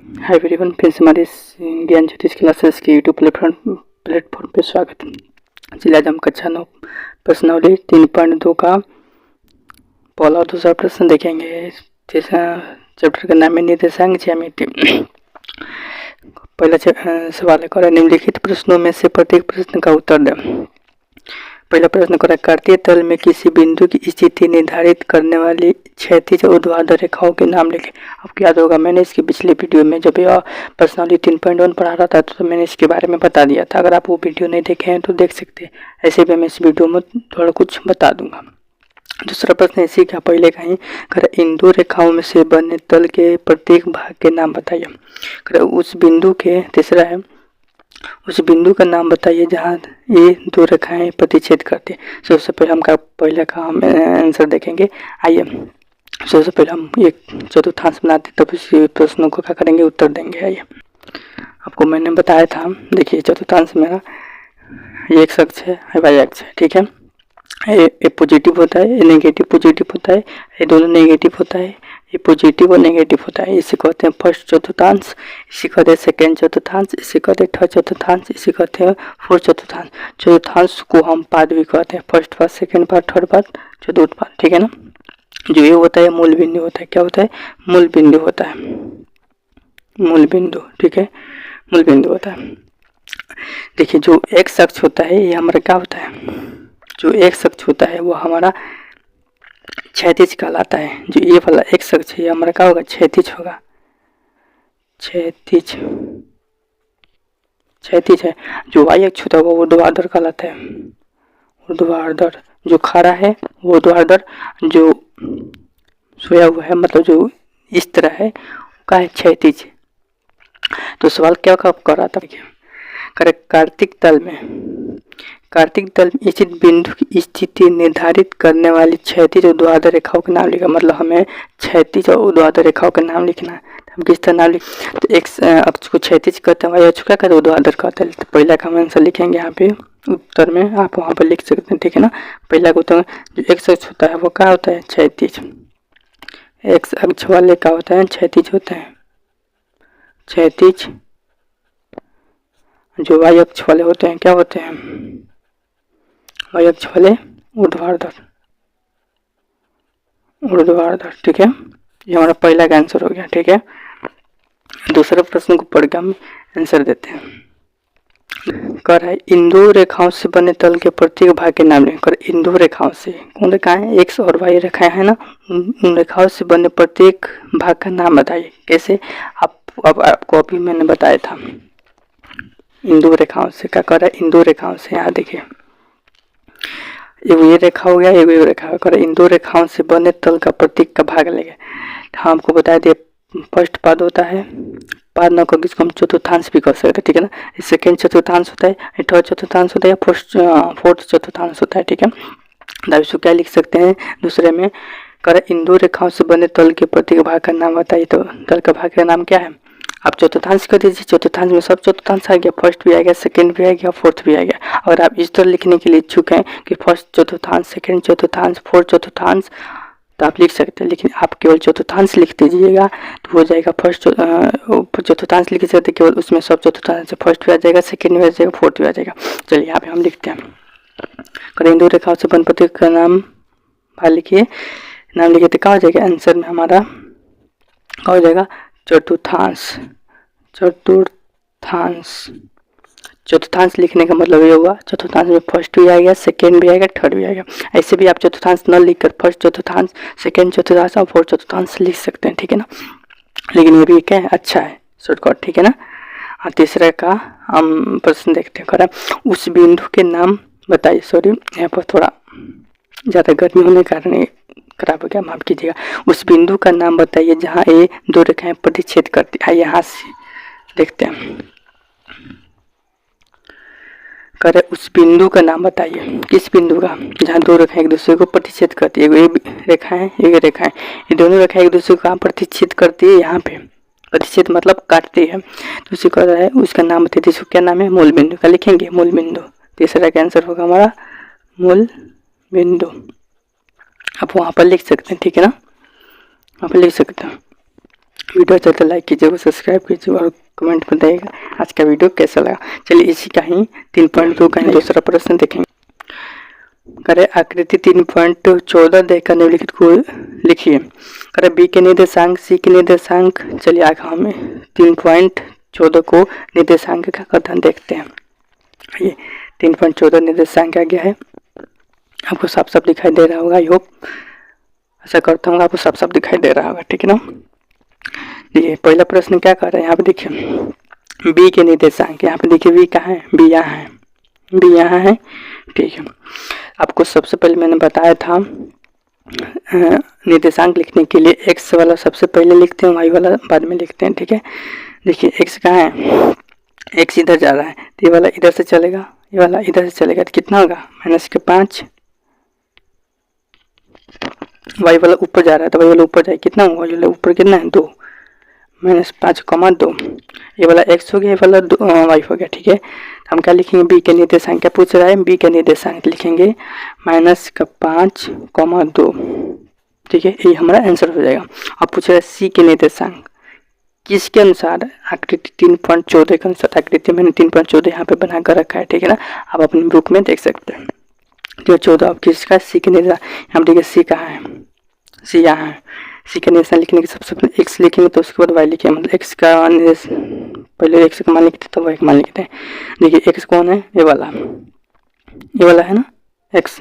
Hi everyone, फिर से हमारे इस ज्ञान ज्योतिष क्लासेस के यूट्यूब प्लेटफॉर्म पे स्वागत है। चलिए आज हम कक्षा 9 प्रश्नावली 3.2 का पहला और दूसरा प्रश्न देखेंगे। जैसा चैप्टर का नाम है निर्देशांक ज्यामिति। पहला सवाल है, निम्नलिखित प्रश्नों में से प्रत्येक प्रश्न का उत्तर दें। पहला प्रश्न करें, कार्तीय तल में किसी बिंदु की स्थिति निर्धारित करने वाली क्षैतिज और ऊर्ध्वाधर रेखाओं के नाम लिखें। आपको याद होगा मैंने इसके पिछले वीडियो में जब यह प्रश्नावली 3.1 पढ़ा रहा था तो मैंने इसके बारे में बता दिया था। अगर आप वो वीडियो नहीं देखे हैं तो देख सकते हैं। ऐसे भी मैं इस वीडियो में थोड़ा कुछ बता दूंगा। दूसरा प्रश्न इसी का पहले का ही, इन दो रेखाओं में से बने तल के प्रत्येक भाग के नाम बताइए। उस बिंदु के तीसरा है, उस बिंदु का नाम बताइए जहाँ ये दो रेखाएं प्रतिच्छेद करती हैं। सबसे पहले हम आंसर देखेंगे। आइए सबसे पहले हम एक चतुर्थांश बनाते तब इस प्रश्नों को क्या करेंगे, उत्तर देंगे। आइए, आपको मैंने बताया था, देखिए चतुर्थांश मेरा ये x अक्ष है, y अक्ष है, ठीक है। ये पॉजिटिव होता है, ये नेगेटिव पॉजिटिव होता है, ये दोनों नेगेटिव होता है, ये पॉजिटिव और नेगेटिव होता है। इसे कहते हैं फर्स्ट चतुर्थांश, इसे कहते हैं सेकेंड चतुर्थांश, इसे कहते हैं थर्ड चतुर्थांश, इसे कहते हैं फोर्थ चतुर्थांश। चतुर्थांश को हम पाद भी कहते हैं, फर्स्ट पाद, सेकेंड पाद, थर्ड पाद, चतुर्थ पाद, ठीक है ना। जो ये होता है मूल बिंदु होता है। क्या होता है? मूल बिंदु होता है, मूल बिंदु, ठीक है, मूल बिंदु होता है। देखिए जो एक्स अक्ष होता है ये हमारा क्या होता है, जो एक्स अक्ष होता है वो हमारा क्षैतिज कहलाता है। जो ये वाला एक्स अक्ष है ये हमारा क्या होगा, क्षैतिज होगा, क्षैतिज, क्षैतिज है। जो वाई अक्ष होता है वो ऊर्ध्वाधर कहलाता है, ऊर्ध्वाधर। जो खड़ा है वो ऊर्ध्वाधर, जो सोया हुआ है मतलब जो इस तरह है का है क्षैतिज। तो सवाल क्या कर रहा था, कार्तिक तल में स्थित बिंदु की स्थिति निर्धारित करने वाली क्षैतिज और ऊर्ध्वाधर रेखाओं के नाम लिखा। मतलब हमें क्षैतिज और ऊर्ध्वाधर रेखाओं का नाम लिखना है। हम किस तरह नाम लिख, तो एक्स अक्ष को क्षैतिज कहते हैं, वाई अक्ष क्या कहते हैं, ऊर्ध्वाधर कहते हैं। तो पहला का हम आंसर लिखेंगे यहाँ पे उत्तर में, आप वहाँ पर लिख सकते हैं, ठीक है ना। पहला का उत्तर जो एक्स अक्ष होता है वो क्या होता है, क्षैतिज। एक्स अक्ष वाले क्या होता है, क्षैतिज होता है, क्षैतिज। जो वाई अक्ष वाले होते हैं क्या होते हैं, वाई अक्ष वाले ऊर्ध्वाधर, ऊर्ध्वाधर, ठीक है। ये हमारा पहला का आंसर हो गया, ठीक है। दूसरे प्रश्न को पढ़ के हम आंसर देते हैं। कर है, इन दो रेखाओं से बने तल के प्रत्येक भाग के नाम लिखकर। इन दो रेखाओं से, कौन रेखाएं, एक्स और वाई रेखाएं है ना, उन रेखाओं से बने प्रत्येक भाग का नाम बताइए। कैसे, आपको अभी मैंने बताया था। इन दो रेखाओं से क्या कर रहा है, इन दो रेखाओं से, यहाँ देखिए ये रेखा हो गया, ये रेखा हो गया। इन दो रेखाओं से बने तल का प्रतीक का भाग लेंगे। हाँ, आपको बता दिए फर्स्ट पाद होता है, पाद न करके इसको हम चतुर्थांश भी कर सकते हैं, ठीक है ना। सेकेंड चतुर्थांश होता है, थर्ड चतुर्थांश होता है, फोर्थ चतुर्थांश होता है, ठीक है। तब इसको क्या लिख सकते हैं दूसरे में, कर इन दो रेखाओं से बने तल के प्रत्येक भाग का नाम बताइए। तो तल का भाग का नाम क्या है, आप चतुर्थांश कर दीजिए। चतुर्थांश में सब चतुर्थांश आ गया, फर्स्ट भी आ गया, सेकंड भी आ गया, फोर्थ भी आ गया। अगर आप इस तरह लिखने के लिए इच्छुक हैं कि फर्स्ट चतुर्थांश, सेकंड चतुर्थांश, फोर्थ चतुर्थांश, तो आप लिख सकते हैं। लेकिन आप केवल चतुर्थांश लिख दीजिएगा तो हो जाएगा। फर्स्ट चतुर्थांश लिख सकते, केवल उसमें सब चतुर्थांश से फर्स्ट भी आ जाएगा, सेकंड भी आ जाएगा, फोर्थ भी आ जाएगा। चलिए यहाँ पे हम लिखते हैं, करें दो रेखाओं से बने प्रत्येक का नाम भाग लिखिए। नाम लिखिए तो क्या हो जाएगा, आंसर में हमारा क्या हो जाएगा, चतुर्थांश। चतुर्थांश, चतुर्थांश लिखने का मतलब ये हुआ चतुर्थांश में फर्स्ट भी आएगा, सेकेंड भी आएगा, थर्ड भी आएगा। ऐसे भी आप चतुर्थांश न लिखकर फर्स्ट चतुर्थांश, सेकेंड चतुर्थांश और फोर्थ चतुर्थांश लिख सकते हैं, ठीक है ना। लेकिन ये भी क्या है, अच्छा है, शॉर्टकट, ठीक है ना। तीसरे का हम प्रश्न देखते हैं, करा उस बिंदु के नाम बताइए। सॉरी, यहाँ पर थोड़ा ज़्यादा गर्मी होने के कारण खराब हो गया, माफ कीजिएगा। उस बिंदु का नाम बताइए जहाँ ये दो रेखाएं प्रतिच्छेद करती है। यहाँ से देखते हैं, करे उस बिंदु का नाम बताइए। किस बिंदु का, जहाँ दो रेखाएं एक दूसरे को प्रतिच्छेद करती है। ये रेखा है, ये रेखा है, ये दोनों रेखाएं एक दूसरे को कहाँ प्रतिच्छेद करती है, यहाँ पे प्रतिच्छेद मतलब काटती है। तो उसी कर रहा है, उसका नाम बताइए। इसको क्या नाम है, मूल बिंदु का लिखेंगे, मूल बिंदु। तीसरा का आंसर होगा हमारा मूल बिंदु। आप वहाँ पर लिख सकते हैं, ठीक है ना, वहाँ पर लिख सकते हैं। वीडियो अच्छा तो लाइक कीजिए, सब्सक्राइब कीजिए और कमेंट में बताइएगा आज का वीडियो कैसा लगा। चलिए इसी का ही 3.2 का ही दूसरा प्रश्न देखेंगे। करे आकृति 3.14 देखकर निम्नलिखित को लिखिए। करे बी के निर्देशांक, सी के निर्देशांक। चलिए आगे हमें 3.14 को निर्देशांक का कथन देखते हैं। ये 3.14 निर्देशांक आ गया है, आपको साफ साफ दिखाई दे रहा होगा। आई होप, ऐसा करता हूँ आपको साफ साफ दिखाई दे रहा होगा, ठीक है ना। देखिए पहला प्रश्न क्या कर रहा है, यहाँ पे देखिए बी के निर्देशांक। यहाँ पे देखिए बी कहाँ है, बी यहाँ है, बी यहाँ है, ठीक है। आपको सबसे पहले मैंने बताया था निर्देशांक लिखने के लिए एक्स वाला सबसे पहले लिखते हैं, वाई वाला बाद में लिखते हैं, ठीक है। देखिए एक्स कहाँ है, एक्स इधर जा रहा है तो ये वाला इधर से चलेगा, ये वाला इधर से चलेगा तो कितना होगा -5। वाई वाला ऊपर जा रहा है तो वाई वाला ऊपर जाए, कितना होगा, वाई वाला ऊपर कितना है 2, -5,2। ये वाला एक्स हो गया, ये वाला वाई हो गया, ठीक है। हम क्या लिखेंगे, बी के निर्देशांक क्या पूछ रहा है, बी के निर्देशांक लिखेंगे -5,2, ठीक है। ये हमारा आंसर हो जाएगा। अब पूछ रहा है सी के निर्देशांक किसके अनुसार, आकृति 3.14 के अनुसार। आकृति मैंने 3.14 यहाँ पे बना कर रखा है, ठीक है ना, आप अपनी बुक में देख सकते हैं। जो 14 अब किसका, सी के निर्देशांक। यहाँ देखिए सी कहाँ है, सी यहाँ है। सी का निर्देशांक लिखने के सबसे पहले एक्स लिखेंगे तो उसके बाद वाई लिखेंगे, मतलब एक्स का पहले एक्स का मान लिखते तो वाई का मान लिखते हैं। देखिए एक्स कौन है, ये वाला है ना एक्स,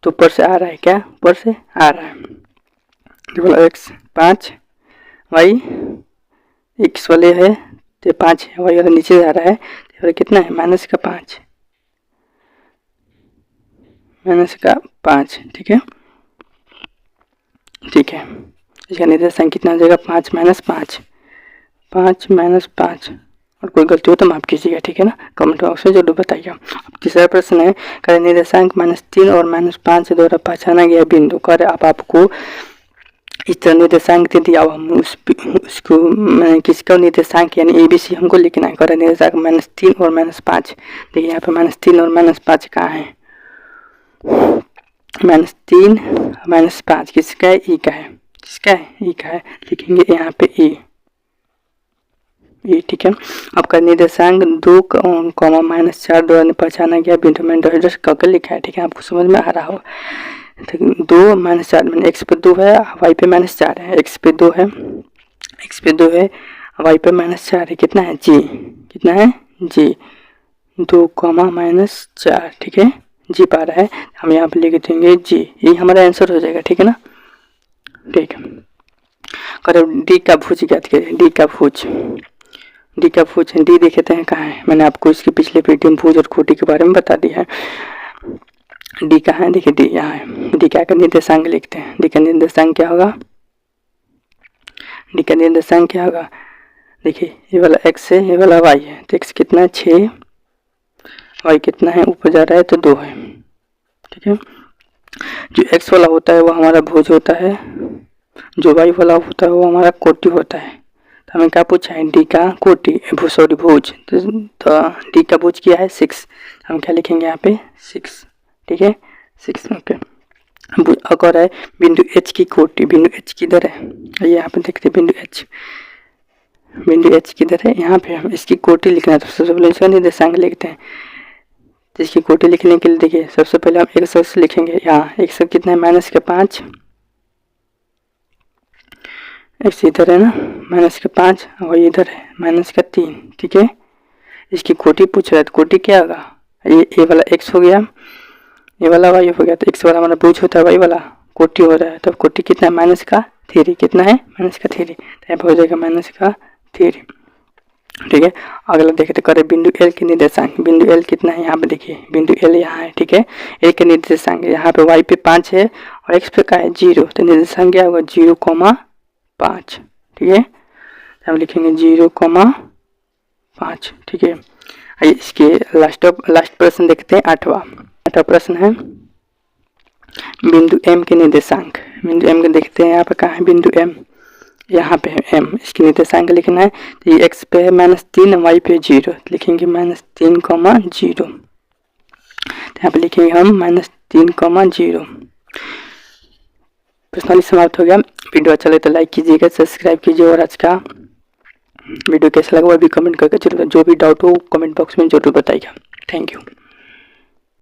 तो ऊपर से आ रहा है, क्या ऊपर से आ रहा है, ये वाला एक्स 5, वाई एक्स वाले है तो 5 है, वाई वाला नीचे जा रहा है तो वाला कितना है -5, ठीक है, ठीक है। इसका निर्देशांक कितना हो जाएगा, 5 -5 और कोई गलती हो तो माफ कीजिएगा, ठीक है ना, कमेंट बॉक्स में जरूर बताइए। अब तीसरा प्रश्न है, करे निर्देशांक -3 और -5 द्वारा पहचाना गया बिंदु। करे अब आपको इस तरह निर्देशांक दे दिया, हम उसको किसका निर्देशांक यानी ABC हमको लिखना है। करे निर्देशांक -3 और -5। देखिए यहाँ पे -3 और -5 कहाँ है, -3 -5 किसका है, ई का है, किसका है, ई का है, लिखेंगे यहाँ पे ई, ठीक है। आपका निर्देशांक 2, -4 द्वारा पहचाना गया बिंदु में डॉट करके लिखा है, ठीक है, आपको समझ में आ रहा होगा। 2 -4 मैंने एक्स पे 2 है, वाई पे -4 है, एक्स पे 2 है, वाई पे -4 है, कितना है जी, कितना है जी, 2, -4, ठीक है, जी पा रहा है, हम यहाँ पे लिख देंगे जी, ये हमारा आंसर हो जाएगा, ठीक है ना, ठीक है। करो डी का भुज ज्ञात करें, डी का भुज डी देखते हैं कहाँ है, मैंने आपको इसके पिछले वीडियो में भुज और कोटि के बारे में बता दिया है। डी कहाँ है, देखिए डी यहाँ है। डी क्या का निर्देशांक लिखते हैं, डी का निर्देशांक क्या होगा, डी का निर्देशांक क्या होगा, देखिए ये वाला एक्स है, ये वाला वाई है, तो एक्स कितना है 6, वाई कितना है ऊपर जा रहा है तो 2 है, ठीक है। जो एक्स वाला होता है वो हमारा भुज होता है, जो वाई वाला होता है वो हमारा कोटि होता है। तो हमें क्या पूछा है, डी का कोटि सॉरी भुज, तो डी का भुज क्या है 6, हम क्या लिखेंगे यहाँ पे 6, ठीक है 6, ओके। अगर है बिंदु एच की कोटि, बिंदु एच किधर है, ये यहाँ पे देखते हैं बिंदु एच किधर है, यहाँ पे हम इसकी कोटि लिखना है तो सबसे पहले इसका निर्देशांक लिखते हैं। तो इसकी कोटि लिखने के लिए देखिए सबसे पहले हम एक शख्स लिखेंगे, यहाँ एक शख्स कितना है -5, एक्स इधर है ना -5 और इधर है -3, ठीक है। इसकी कोटि पूछ रहा है तो कोटि क्या होगा, ये वाला एक्स हो गया, ये वाला वाई हो गया, तो एक्स वाला हमारा भुज होता है, वाई वाला कोटि हो रहा है, तो कोटि कितना है -3, कितना है -3, तो यहाँ पर हो जाएगा -3, ठीक है। अगला देखते करें बिंदु एल के निर्देशांक, बिंदु एल कितना है, यहाँ पे देखिए बिंदु एल यहाँ है, ठीक है। एल के निर्देशांक यहाँ पे वाई पे 5 है और एक्स पे का है 0, तो निर्देशांक क्या होगा 0,5, ठीक है। हम लिखेंगे 0,5, ठीक है। आइए इसके लास्ट प्रश्न देखते हैं, आठवां प्रश्न है बिंदु एम के निर्देशांक। बिंदु एम के देखते हैं, यहाँ पे कहाँ है बिंदु एम, यहाँ पे है एम, इसकी निर्देशांक लिखना है। तो ये एक्स पे है -3, वाई पे 0, लिखेंगे -3,0, तो यहाँ पे लिखेंगे हम -3,0। प्रश्नावली समाप्त हो गया। वीडियो अच्छा लगे तो लाइक कीजिएगा, सब्सक्राइब कीजिए और आज का वीडियो कैसा लगा वो भी कमेंट करके जरूर, जो भी डाउट हो कमेंट बॉक्स में जरूर बताइएगा। Thank you.